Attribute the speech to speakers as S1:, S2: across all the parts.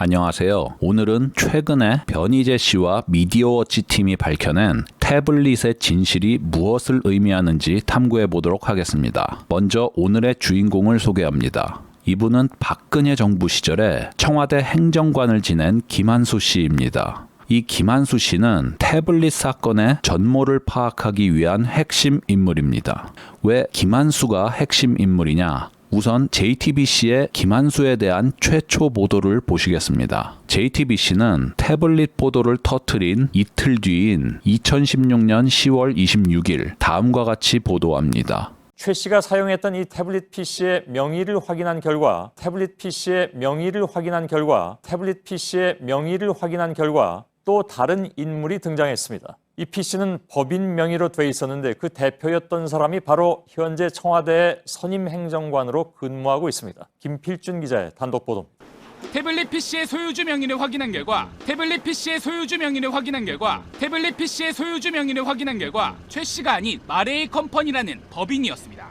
S1: 안녕하세요. 오늘은 최근에 변희재 씨와 미디어워치 팀이 밝혀낸 태블릿의 진실이 무엇을 의미하는지 탐구해 보도록 하겠습니다. 먼저 오늘의 주인공을 소개합니다. 이분은 박근혜 정부 시절에 청와대 행정관을 지낸 김한수 씨입니다. 이 김한수 씨는 태블릿 사건의 전모를 파악하기 위한 핵심 인물입니다. 왜 김한수가 핵심 인물이냐? 우선 JTBC의 김한수에 대한 최초 보도를 보시겠습니다. JTBC는 태블릿 보도를 터뜨린 이틀 뒤인 2016년 10월 26일 다음과 같이 보도합니다.
S2: 최 씨가 사용했던 이 태블릿 PC의 명의를 확인한 결과, 태블릿 PC의 명의를 확인한 결과, 태블릿 PC의 명의를 확인한 결과 또 다른 인물이 등장했습니다. 이 PC는 법인 명의로 돼 있었는데 그 대표였던 사람이 바로 현재 청와대의 선임 행정관으로 근무하고 있습니다. 김필준 기자의 단독 보도입니다.
S3: 태블릿 PC의 소유주 명의를 확인한 결과, 태블릿 PC의 소유주 명의를 확인한 결과, 태블릿 PC의 소유주 명의를 확인한 결과 최 씨가 아닌 마레이 컴퍼니라는 법인이었습니다.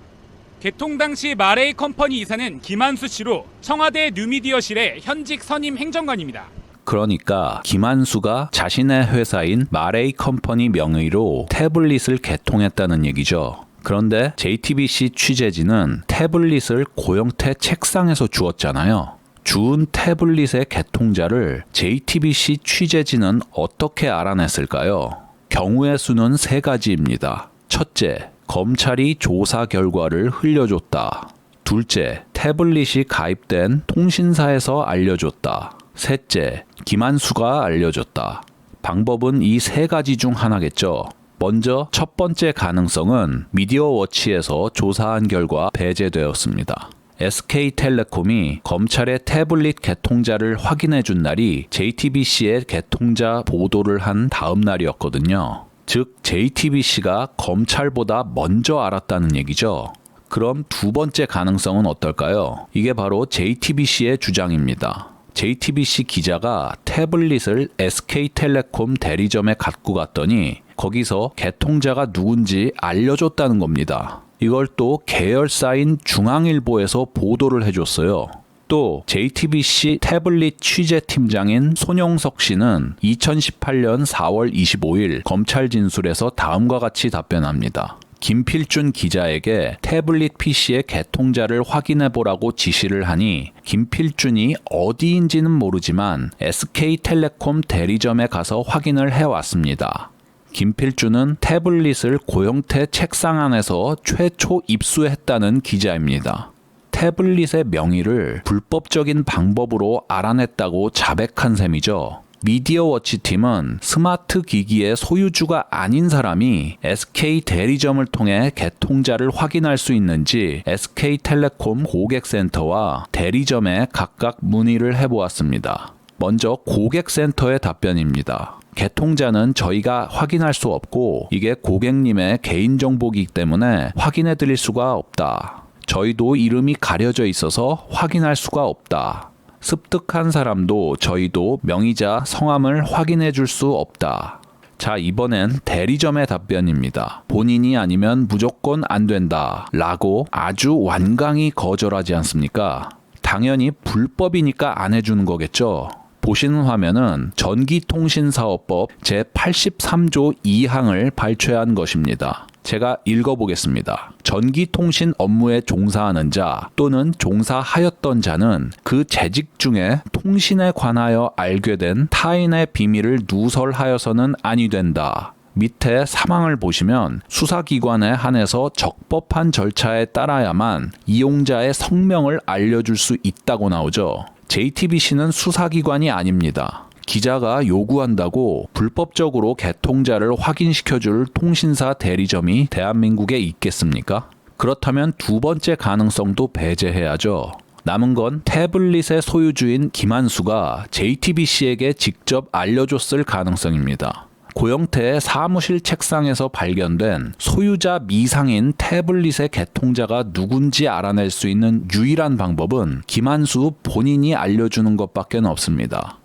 S3: 개통 당시 마레이 컴퍼니 이사는 김한수 씨로 청와대 뉴미디어실의 현직 선임 행정관입니다.
S1: 그러니까 김한수가 자신의 회사인 마레이 컴퍼니 명의로 태블릿을 개통했다는 얘기죠. 그런데 JTBC 취재진은 태블릿을 고영태 책상에서 주었잖아요. 주운 태블릿의 개통자를 JTBC 취재진은 어떻게 알아냈을까요? 경우의 수는 3가지입니다. 첫째, 검찰이 조사 결과를 흘려줬다. 둘째, 태블릿이 가입된 통신사에서 알려줬다. 셋째, 김한수가 알려줬다. 방법은 이 3가지 중 하나겠죠. 먼저 첫 번째 가능성은 미디어워치에서 조사한 결과 배제되었습니다. SK텔레콤이 검찰의 태블릿 개통자를 확인해 준 날이 JTBC의 개통자 보도를 한 다음 날이었거든요. 즉 JTBC가 검찰보다 먼저 알았다는 얘기죠. 그럼 두 번째 가능성은 어떨까요? 이게 바로 JTBC의 주장입니다. JTBC 기자가 태블릿을 SK텔레콤 대리점에 갖고 갔더니 거기서 개통자가 누군지 알려줬다는 겁니다. 이걸 또 계열사인 중앙일보에서 보도를 해줬어요. 또 JTBC 태블릿 취재팀장인 손용석 씨는 2018년 4월 25일 검찰 진술에서 다음과 같이 답변합니다. 김필준 기자에게 태블릿 PC의 개통자를 확인해보라고 지시를 하니 김필준이 어디인지는 모르지만 SK텔레콤 대리점에 가서 확인을 해왔습니다. 김필준은 태블릿을 고영태 책상 안에서 최초 입수했다는 기자입니다. 태블릿의 명의를 불법적인 방법으로 알아냈다고 자백한 셈이죠. 미디어워치 팀은 스마트 기기의 소유주가 아닌 사람이 SK 대리점을 통해 개통자를 확인할 수 있는지 SK텔레콤 고객센터와 대리점에 각각 문의를 해보았습니다. 먼저 고객센터의 답변입니다. 개통자는 저희가 확인할 수 없고 이게 고객님의 개인정보이기 때문에 확인해 드릴 수가 없다. 저희도 이름이 가려져 있어서 확인할 수가 없다. 습득한 사람도 저희도 명의자 성함을 확인해 줄 수 없다. 자, 이번엔 대리점의 답변입니다. 본인이 아니면 무조건 안 된다 라고 아주 완강히 거절하지 않습니까? 당연히 불법이니까 안 해주는 거겠죠. 보시는 화면은 전기통신사업법 제83조 2항을 발췌한 것입니다. 제가 읽어보겠습니다. 전기통신 업무에 종사하는 자 또는 종사하였던 자는 그 재직 중에 통신에 관하여 알게 된 타인의 비밀을 누설하여서는 아니 된다. 밑에 사망을 보시면 수사기관에 한해서 적법한 절차에 따라야만 이용자의 성명을 알려줄 수 있다고 나오죠. JTBC는 수사기관이 아닙니다. 기자가 요구한다고 불법적으로 개통자를 확인시켜줄 통신사 대리점이 대한민국에 있겠습니까? 그렇다면 두 번째 가능성도 배제해야죠. 남은 건 태블릿의 소유주인 김한수가 JTBC에게 직접 알려줬을 가능성입니다. 고영태의 사무실 책상에서 발견된 소유자 미상인 태블릿의 개통자가 누군지 알아낼 수 있는 유일한 방법은 김한수 본인이 알려주는 것밖에 없습니다.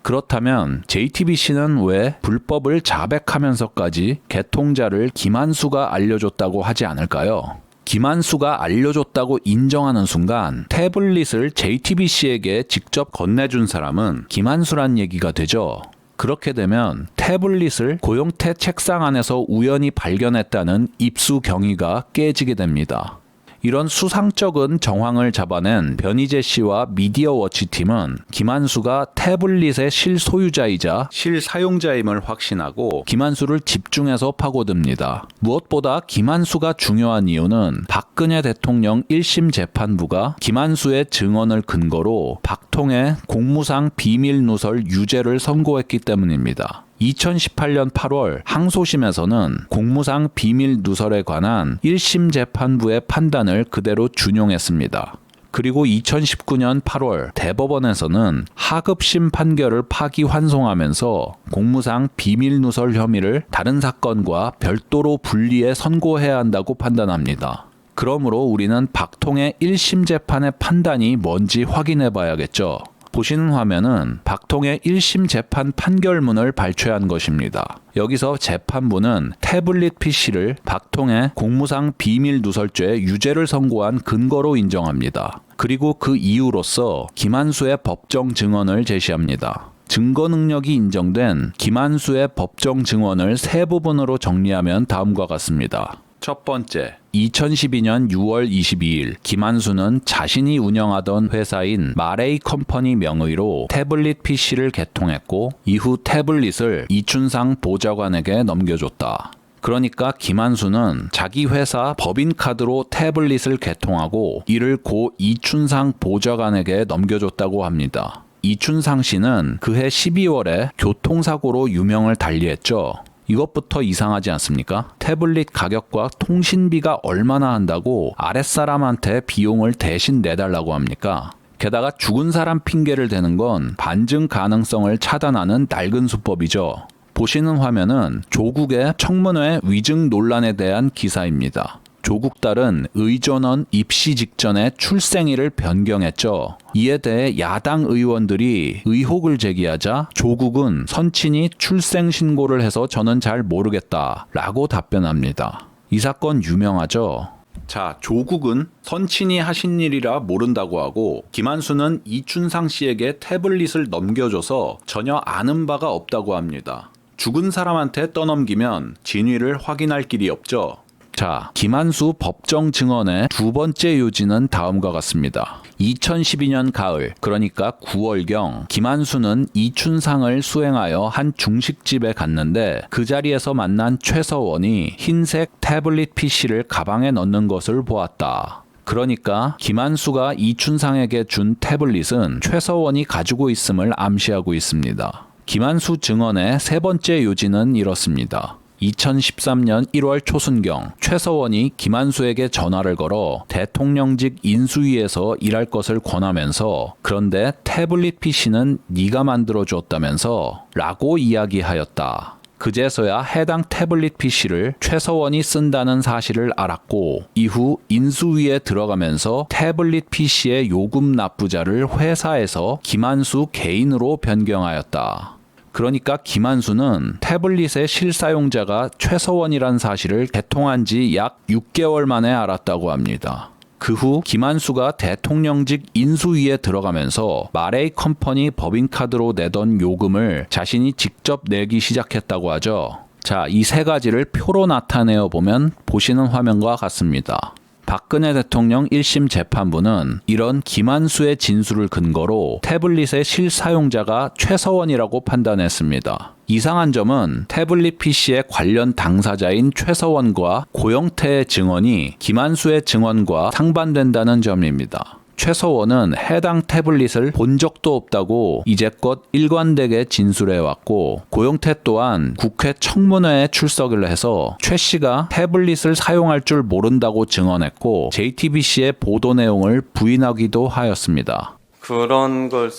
S1: 그렇다면 JTBC는 왜 불법을 자백하면서까지 개통자를 김한수가 알려줬다고 하지 않을까요? 김한수가 알려줬다고 인정하는 순간 태블릿을 JTBC에게 직접 건네준 사람은 김한수란 얘기가 되죠. 그렇게 되면 태블릿을 고용태 책상 안에서 우연히 발견했다는 입수 경위가 깨지게 됩니다. 이런 수상쩍은 정황을 잡아낸 변희재 씨와 미디어워치 팀은 김한수가 태블릿의 실소유자이자 실사용자임을 확신하고 김한수를 집중해서 파고듭니다. 무엇보다 김한수가 중요한 이유는 박근혜 대통령 1심 재판부가 김한수의 증언을 근거로 박통의 공무상 비밀누설 유죄를 선고했기 때문입니다. 2018년 8월 항소심에서는 공무상 비밀 누설에 관한 1심 재판부의 판단을 그대로 준용했습니다. 그리고 2019년 8월 대법원에서는 하급심 판결을 파기환송하면서 공무상 비밀 누설 혐의를 다른 사건과 별도로 분리해 선고해야 한다고 판단합니다. 그러므로 우리는 박통의 1심 재판의 판단이 뭔지 확인해 봐야겠죠. 보시는 화면은 박통의 1심 재판 판결문을 발췌한 것입니다. 여기서 재판부는 태블릿 PC를 박통의 공무상 비밀 누설죄 유죄를 선고한 근거로 인정합니다. 그리고 그 이유로서 김한수의 법정 증언을 제시합니다. 증거 능력이 인정된 김한수의 법정 증언을 세 부분으로 정리하면 다음과 같습니다. 첫 번째, 2012년 6월 22일 김한수는 자신이 운영하던 회사인 마레이 컴퍼니 명의로 태블릿 PC를 개통했고 이후 태블릿을 이춘상 보좌관에게 넘겨줬다. 그러니까 김한수는 자기 회사 법인카드로 태블릿을 개통하고 이를 고 이춘상 보좌관에게 넘겨줬다고 합니다. 이춘상 씨는 그해 12월에 교통사고로 유명을 달리했죠. 이것부터 이상하지 않습니까? 태블릿 가격과 통신비가 얼마나 한다고 아랫사람한테 비용을 대신 내달라고 합니까? 게다가 죽은 사람 핑계를 대는 건 반증 가능성을 차단하는 낡은 수법이죠. 보시는 화면은 조국의 청문회 위증 논란에 대한 기사입니다. 조국 딸은 의전원 입시 직전에 출생일을 변경했죠. 이에 대해 야당 의원들이 의혹을 제기하자 조국은 선친이 출생 신고를 해서 저는 잘 모르겠다 라고 답변합니다. 이 사건 유명하죠. 자, 조국은 선친이 하신 일이라 모른다고 하고 김한수는 이춘상 씨에게 태블릿을 넘겨줘서 전혀 아는 바가 없다고 합니다. 죽은 사람한테 떠넘기면 진위를 확인할 길이 없죠. 자, 김한수 법정 증언의 두 번째 요지는 다음과 같습니다. 2012년 가을, 그러니까 9월경 김한수는 이춘상을 수행하여 한 중식집에 갔는데 그 자리에서 만난 최서원이 흰색 태블릿 PC를 가방에 넣는 것을 보았다. 그러니까 김한수가 이춘상에게 준 태블릿은 최서원이 가지고 있음을 암시하고 있습니다. 김한수 증언의 세 번째 요지는 이렇습니다. 2013년 1월 초순경 최서원이 김한수에게 전화를 걸어 대통령직 인수위에서 일할 것을 권하면서 그런데 태블릿 PC는 네가 만들어줬다면서 라고 이야기하였다. 그제서야 해당 태블릿 PC를 최서원이 쓴다는 사실을 알았고 이후 인수위에 들어가면서 태블릿 PC의 요금 납부자를 회사에서 김한수 개인으로 변경하였다. 그러니까 김한수는 태블릿의 실사용자가 최서원이란 사실을 개통한 지 약 6개월 만에 알았다고 합니다. 그 후 김한수가 대통령직 인수위에 들어가면서 마레이 컴퍼니 법인카드로 내던 요금을 자신이 직접 내기 시작했다고 하죠. 자, 이 세 가지를 표로 나타내어 보면 보시는 화면과 같습니다. 박근혜 대통령 1심 재판부는 이런 김한수의 진술을 근거로 태블릿의 실사용자가 최서원이라고 판단했습니다. 이상한 점은 태블릿 PC의 관련 당사자인 최서원과 고영태의 증언이 김한수의 증언과 상반된다는 점입니다. 최서원은 해당 태블릿을 본 적도 없다고 이제껏 일관되게 진술해왔고 고영태 또한 국회 청문회에 출석을 해서 최 씨가 태블릿을 사용할 줄 모른다고 증언했고 JTBC의 보도 내용을 부인하기도 하였습니다.
S4: 그런 걸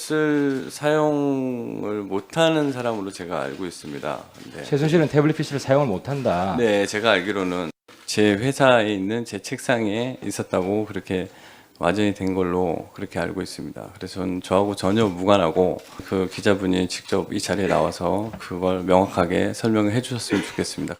S4: 사용을 못하는 사람으로 제가 알고 있습니다. 네.
S5: 최순 씨는 태블릿 PC를 사용을 못한다.
S4: 네, 제가 알기로는 제 회사에 있는 제 책상에 있었다고 그렇게 완전히 된 걸로 그렇게 알고 있습니다. 그래서 저하고 전혀 무관하고 그 기자분이 직접 이 자리에 나와서 그걸 명확하게 설명을 해주셨으면 좋겠습니다.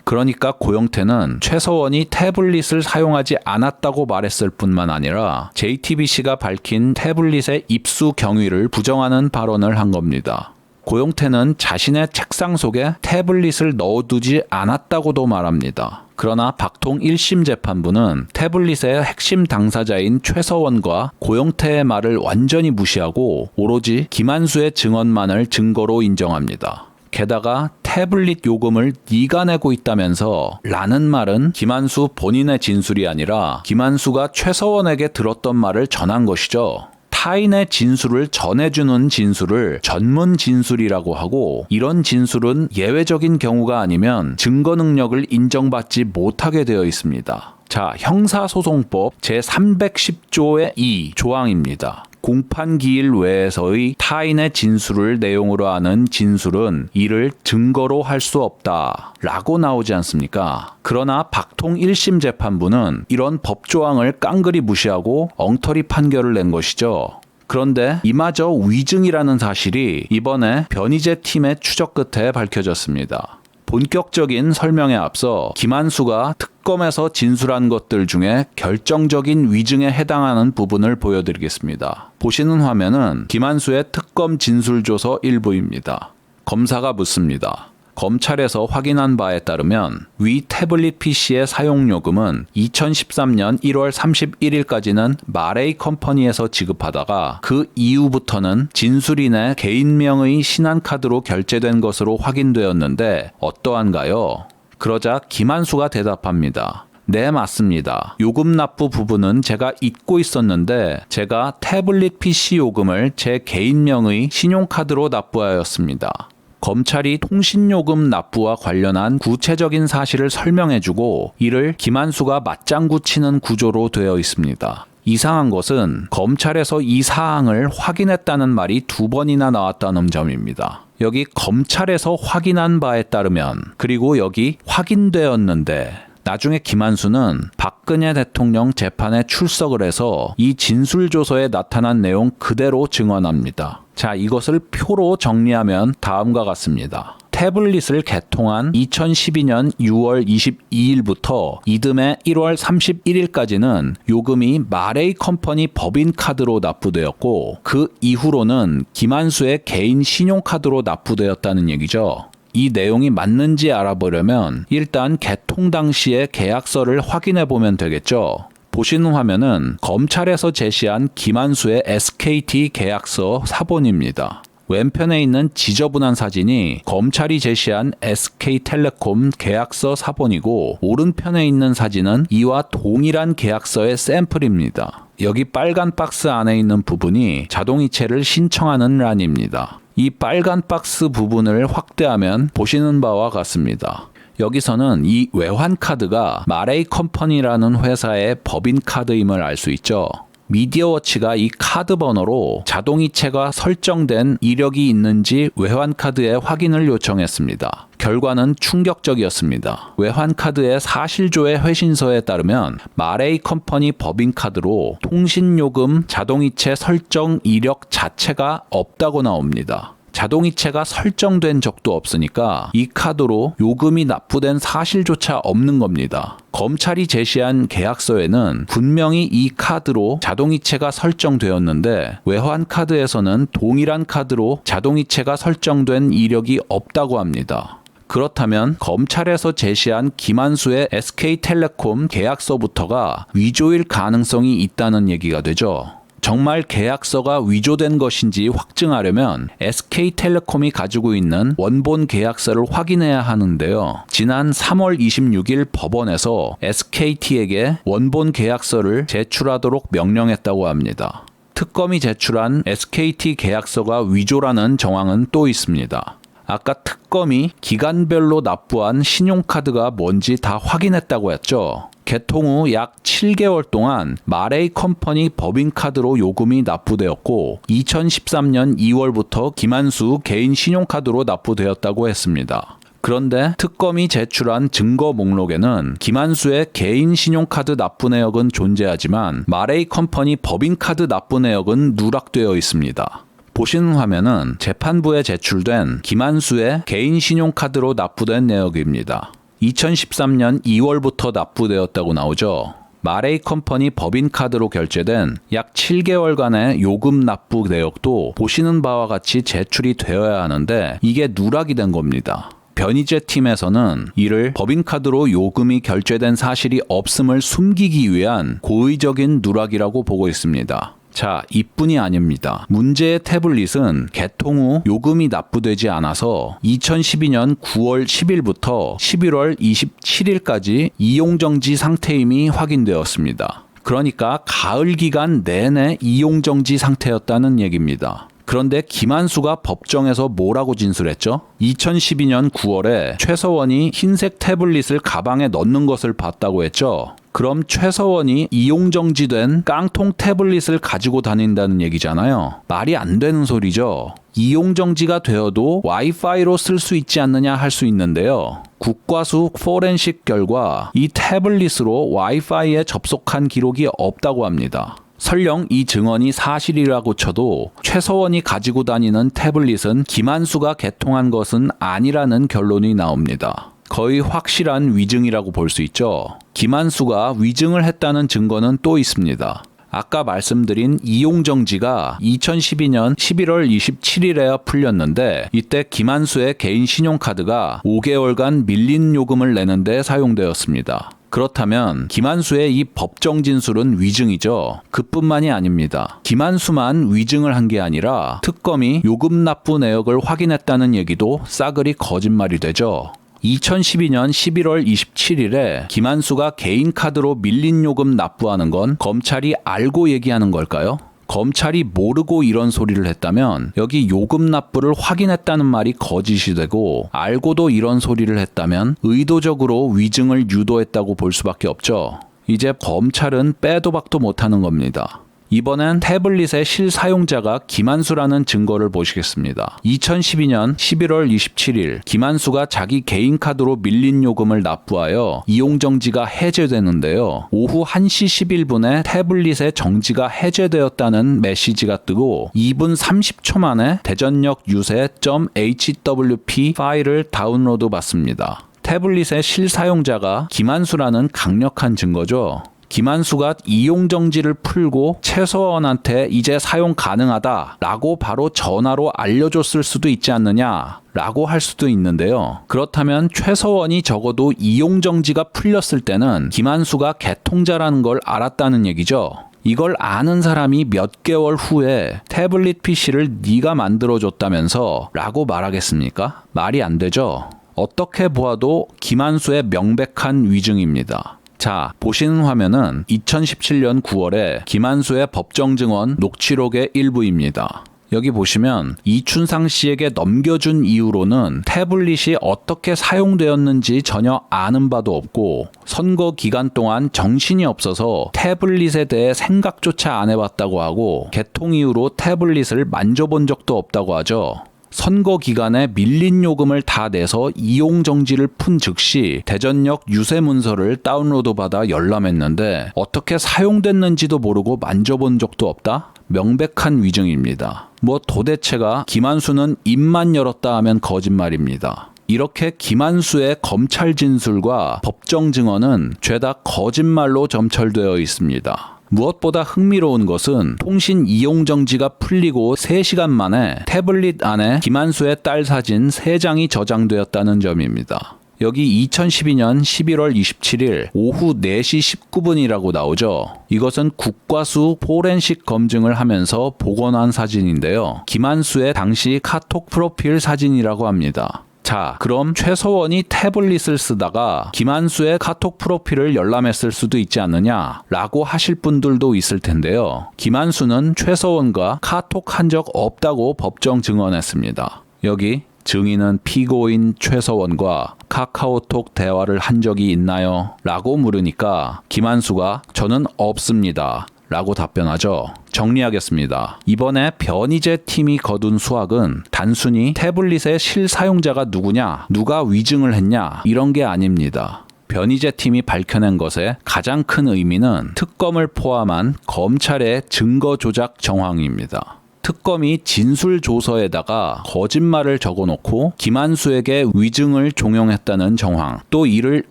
S1: 그러니까 고영태는 최서원이 태블릿을 사용하지 않았다고 말했을 뿐만 아니라 JTBC가 밝힌 태블릿의 입수 경위를 부정하는 발언을 한 겁니다. 고영태는 자신의 책상 속에 태블릿을 넣어두지 않았다고도 말합니다. 그러나 박통 1심 재판부는 태블릿의 핵심 당사자인 최서원과 고영태의 말을 완전히 무시하고 오로지 김한수의 증언만을 증거로 인정합니다. 게다가 태블릿 요금을 네가 내고 있다면서 라는 말은 김한수 본인의 진술이 아니라 김한수가 최서원에게 들었던 말을 전한 것이죠. 타인의 진술을 전해주는 진술을 전문 진술이라고 하고 이런 진술은 예외적인 경우가 아니면 증거 능력을 인정받지 못하게 되어 있습니다. 자, 형사소송법 제310조의 2 조항입니다. 공판기일 외에서의 타인의 진술을 내용으로 하는 진술은 이를 증거로 할 수 없다 라고 나오지 않습니까? 그러나 박통 1심 재판부는 이런 법조항을 깡그리 무시하고 엉터리 판결을 낸 것이죠. 그런데 이마저 위증이라는 사실이 이번에 변희재 팀의 추적 끝에 밝혀졌습니다. 본격적인 설명에 앞서 김한수가 특검에서 진술한 것들 중에 결정적인 위증에 해당하는 부분을 보여드리겠습니다. 보시는 화면은 김한수의 특검 진술조서 일부입니다. 검사가 묻습니다. 검찰에서 확인한 바에 따르면 위 태블릿 PC의 사용요금은 2013년 1월 31일까지는 마레이 컴퍼니에서 지급하다가 그 이후부터는 진술인의 개인명의 신한카드로 결제된 것으로 확인되었는데 어떠한가요? 그러자 김한수가 대답합니다. 네, 맞습니다. 요금 납부 부분은 제가 잊고 있었는데 제가 태블릿 PC 요금을 제 개인명의 신용카드로 납부하였습니다. 검찰이 통신요금 납부와 관련한 구체적인 사실을 설명해주고 이를 김한수가 맞장구 치는 구조로 되어 있습니다. 이상한 것은 검찰에서 이 사항을 확인했다는 말이 2번이나 나왔다는 점입니다. 여기 검찰에서 확인한 바에 따르면 그리고 여기 확인되었는데 나중에 김한수는 박근혜 대통령 재판에 출석을 해서 이 진술조서에 나타난 내용 그대로 증언합니다. 자, 이것을 표로 정리하면 다음과 같습니다. 태블릿을 개통한 2012년 6월 22일부터 이듬해 1월 31일까지는 요금이 마레이 컴퍼니 법인카드로 납부되었고 그 이후로는 김한수의 개인 신용카드로 납부되었다는 얘기죠. 이 내용이 맞는지 알아보려면 일단 개통 당시의 계약서를 확인해 보면 되겠죠. 보시는 화면은 검찰에서 제시한 김한수의 SKT 계약서 사본입니다. 왼편에 있는 지저분한 사진이 검찰이 제시한 SK텔레콤 계약서 사본이고 오른편에 있는 사진은 이와 동일한 계약서의 샘플입니다. 여기 빨간 박스 안에 있는 부분이 자동이체를 신청하는 란입니다. 이 빨간 박스 부분을 확대하면 보시는 바와 같습니다. 여기서는 이 외환카드가 마레이 컴퍼니라는 회사의 법인카드임을 알 수 있죠. 미디어워치가 이 카드 번호로 자동이체가 설정된 이력이 있는지 외환카드에 확인을 요청했습니다. 결과는 충격적이었습니다. 외환카드의 사실조회 회신서에 따르면 마레이 컴퍼니 법인카드로 통신요금 자동이체 설정 이력 자체가 없다고 나옵니다. 자동이체가 설정된 적도 없으니까 이 카드로 요금이 납부된 사실조차 없는 겁니다. 검찰이 제시한 계약서에는 분명히 이 카드로 자동이체가 설정되었는데 외환카드에서는 동일한 카드로 자동이체가 설정된 이력이 없다고 합니다. 그렇다면 검찰에서 제시한 김한수의 SK텔레콤 계약서부터가 위조일 가능성이 있다는 얘기가 되죠. 정말 계약서가 위조된 것인지 확증하려면 SK텔레콤이 가지고 있는 원본 계약서를 확인해야 하는데요. 지난 3월 26일 법원에서 SKT에게 원본 계약서를 제출하도록 명령했다고 합니다. 특검이 제출한 SKT 계약서가 위조라는 정황은 또 있습니다. 아까 특검이 기간별로 납부한 신용카드가 뭔지 다 확인했다고 했죠. 개통 후 약 7개월 동안 마레이 컴퍼니 법인카드로 요금이 납부되었고 2013년 2월부터 김한수 개인 신용카드로 납부되었다고 했습니다. 그런데 특검이 제출한 증거 목록에는 김한수의 개인 신용카드 납부 내역은 존재하지만 마레이 컴퍼니 법인카드 납부 내역은 누락되어 있습니다. 보시는 화면은 재판부에 제출된 김한수의 개인 신용카드로 납부된 내역입니다. 2013년 2월부터 납부되었다고 나오죠. 마레이 컴퍼니 법인카드로 결제된 약 7개월간의 요금 납부 내역도 보시는 바와 같이 제출이 되어야 하는데 이게 누락이 된 겁니다. 변희재 팀에서는 이를 법인카드로 요금이 결제된 사실이 없음을 숨기기 위한 고의적인 누락이라고 보고 있습니다. 자, 이뿐이 아닙니다. 문제의 태블릿은 개통 후 요금이 납부되지 않아서 2012년 9월 10일부터 11월 27일까지 이용정지 상태임이 확인되었습니다. 그러니까 가을 기간 내내 이용정지 상태였다는 얘기입니다. 그런데 김한수가 법정에서 뭐라고 진술했죠? 2012년 9월에 최서원이 흰색 태블릿을 가방에 넣는 것을 봤다고 했죠. 그럼 최서원이 이용정지된 깡통 태블릿을 가지고 다닌다는 얘기잖아요. 말이 안 되는 소리죠. 이용정지가 되어도 와이파이로 쓸 수 있지 않느냐 할 수 있는데요. 국과수 포렌식 결과 이 태블릿으로 와이파이에 접속한 기록이 없다고 합니다. 설령 이 증언이 사실이라고 쳐도 최서원이 가지고 다니는 태블릿은 김한수가 개통한 것은 아니라는 결론이 나옵니다. 거의 확실한 위증이라고 볼 수 있죠. 김한수가 위증을 했다는 증거는 또 있습니다. 아까 말씀드린 이용정지가 2012년 11월 27일에야 풀렸는데 이때 김한수의 개인 신용카드가 5개월간 밀린 요금을 내는데 사용되었습니다. 그렇다면 김한수의 이 법정 진술은 위증이죠. 그뿐만이 아닙니다. 김한수만 위증을 한 게 아니라 특검이 요금 납부 내역을 확인했다는 얘기도 싸그리 거짓말이 되죠. 2012년 11월 27일에 김한수가 개인 카드로 밀린 요금 납부하는 건 검찰이 알고 얘기하는 걸까요? 검찰이 모르고 이런 소리를 했다면 여기 요금 납부를 확인했다는 말이 거짓이 되고 알고도 이런 소리를 했다면 의도적으로 위증을 유도했다고 볼 수밖에 없죠. 이제 검찰은 빼도 박도 못하는 겁니다. 이번엔 태블릿의 실사용자가 김한수라는 증거를 보시겠습니다. 2012년 11월 27일 김한수가 자기 개인 카드로 밀린 요금을 납부하여 이용정지가 해제되는데요. 오후 1시 11분에 태블릿의 정지가 해제되었다는 메시지가 뜨고 2분 30초 만에 대전역 유세.hwp 파일을 다운로드 받습니다. 태블릿의 실사용자가 김한수라는 강력한 증거죠. 김한수가 이용정지를 풀고 최서원한테 이제 사용 가능하다라고 바로 전화로 알려줬을 수도 있지 않느냐라고 할 수도 있는데요. 그렇다면 최서원이 적어도 이용정지가 풀렸을 때는 김한수가 개통자라는 걸 알았다는 얘기죠. 이걸 아는 사람이 몇 개월 후에 태블릿 PC를 네가 만들어줬다면서 라고 말하겠습니까? 말이 안 되죠. 어떻게 보아도 김한수의 명백한 위증입니다. 자, 보시는 화면은 2017년 9월에 김한수의 법정 증언 녹취록의 일부입니다. 여기 보시면 이춘상 씨에게 넘겨준 이후로는 태블릿이 어떻게 사용되었는지 전혀 아는 바도 없고 선거 기간 동안 정신이 없어서 태블릿에 대해 생각조차 안 해봤다고 하고 개통 이후로 태블릿을 만져본 적도 없다고 하죠. 선거 기간에 밀린 요금을 다 내서 이용정지를 푼 즉시 대전역 유세 문서를 다운로드 받아 열람했는데 어떻게 사용됐는지도 모르고 만져본 적도 없다? 명백한 위증입니다. 뭐 도대체가 김한수는 입만 열었다 하면 거짓말입니다. 이렇게 김한수의 검찰 진술과 법정 증언은 죄다 거짓말로 점철되어 있습니다. 무엇보다 흥미로운 것은 통신 이용정지가 풀리고 3시간 만에 태블릿 안에 김한수의 딸 사진 3장이 저장되었다는 점입니다. 여기 2012년 11월 27일 오후 4시 19분이라고 나오죠. 이것은 국과수 포렌식 검증을 하면서 복원한 사진인데요. 김한수의 당시 카톡 프로필 사진이라고 합니다. 자, 그럼 최서원이 태블릿을 쓰다가 김한수의 카톡 프로필을 열람했을 수도 있지 않느냐 라고 하실 분들도 있을 텐데요. 김한수는 최서원과 카톡한 적 없다고 법정 증언했습니다. 여기 증인은 피고인 최서원과 카카오톡 대화를 한 적이 있나요? 라고 물으니까 김한수가 저는 없습니다. 라고 답변하죠. 정리하겠습니다. 이번에 변희재 팀이 거둔 수학은 단순히 태블릿의 실사용자가 누구냐, 누가 위증을 했냐 이런 게 아닙니다. 변희재 팀이 밝혀낸 것의 가장 큰 의미는 특검을 포함한 검찰의 증거 조작 정황입니다. 특검이 진술조서에다가 거짓말을 적어놓고 김한수에게 위증을 종용했다는 정황, 또 이를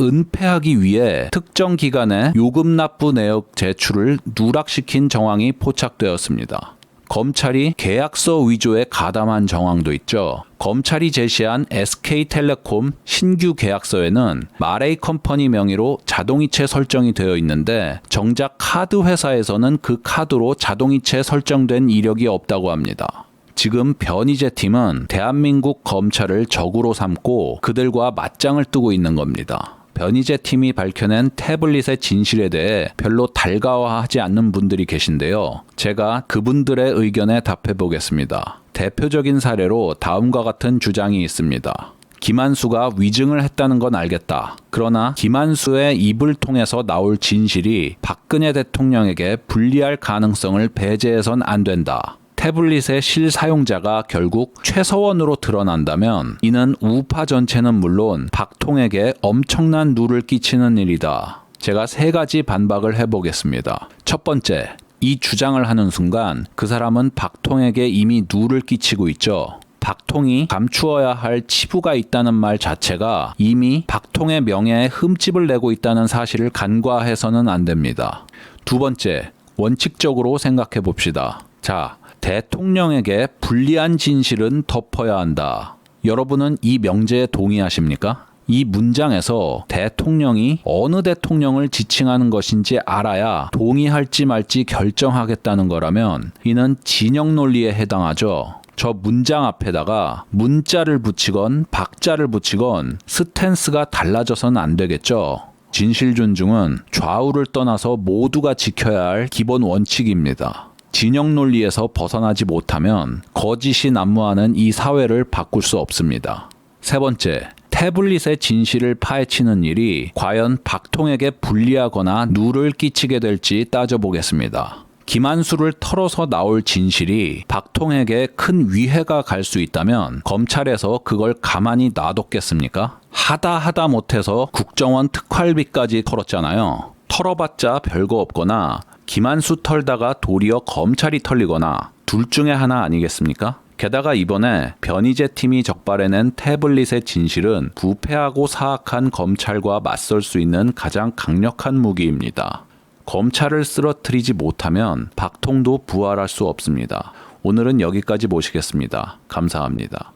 S1: 은폐하기 위해 특정 기간에 요금 납부 내역 제출을 누락시킨 정황이 포착되었습니다. 검찰이 계약서 위조에 가담한 정황도 있죠. 검찰이 제시한 SK텔레콤 신규 계약서에는 마레이 컴퍼니 명의로 자동이체 설정이 되어 있는데 정작 카드 회사에서는 그 카드로 자동이체 설정된 이력이 없다고 합니다. 지금 변희재 팀은 대한민국 검찰을 적으로 삼고 그들과 맞짱을 뜨고 있는 겁니다. 변희재 팀이 밝혀낸 태블릿의 진실에 대해 별로 달가워하지 않는 분들이 계신데요. 제가 그분들의 의견에 답해 보겠습니다. 대표적인 사례로 다음과 같은 주장이 있습니다. 김한수가 위증을 했다는 건 알겠다. 그러나 김한수의 입을 통해서 나올 진실이 박근혜 대통령에게 불리할 가능성을 배제해선 안 된다. 태블릿의 실사용자가 결국 최서원으로 드러난다면 이는 우파 전체는 물론 박통에게 엄청난 누를 끼치는 일이다. 제가 3가지 반박을 해보겠습니다. 첫 번째, 이 주장을 하는 순간 그 사람은 박통에게 이미 누를 끼치고 있죠. 박통이 감추어야 할 치부가 있다는 말 자체가 이미 박통의 명예에 흠집을 내고 있다는 사실을 간과해서는 안 됩니다. 두 번째, 원칙적으로 생각해 봅시다. 자, 대통령에게 불리한 진실은 덮어야 한다. 여러분은 이 명제에 동의하십니까? 이 문장에서 대통령이 어느 대통령을 지칭하는 것인지 알아야 동의할지 말지 결정하겠다는 거라면 이는 진영 논리에 해당하죠. 저 문장 앞에다가 문자를 붙이건 박자를 붙이건 스탠스가 달라져서는 안 되겠죠. 진실 존중은 좌우를 떠나서 모두가 지켜야 할 기본 원칙입니다. 진영 논리에서 벗어나지 못하면 거짓이 난무하는 이 사회를 바꿀 수 없습니다. 세 번째, 태블릿의 진실을 파헤치는 일이 과연 박통에게 불리하거나 누를 끼치게 될지 따져보겠습니다. 김한수를 털어서 나올 진실이 박통에게 큰 위해가 갈 수 있다면 검찰에서 그걸 가만히 놔뒀겠습니까? 하다 못해서 국정원 특활비까지 털었잖아요. 털어봤자 별거 없거나 김한수 털다가 도리어 검찰이 털리거나 둘 중에 하나 아니겠습니까? 게다가 이번에 변희재 팀이 적발해낸 태블릿의 진실은 부패하고 사악한 검찰과 맞설 수 있는 가장 강력한 무기입니다. 검찰을 쓰러뜨리지 못하면 박통도 부활할 수 없습니다. 오늘은 여기까지 모시겠습니다. 감사합니다.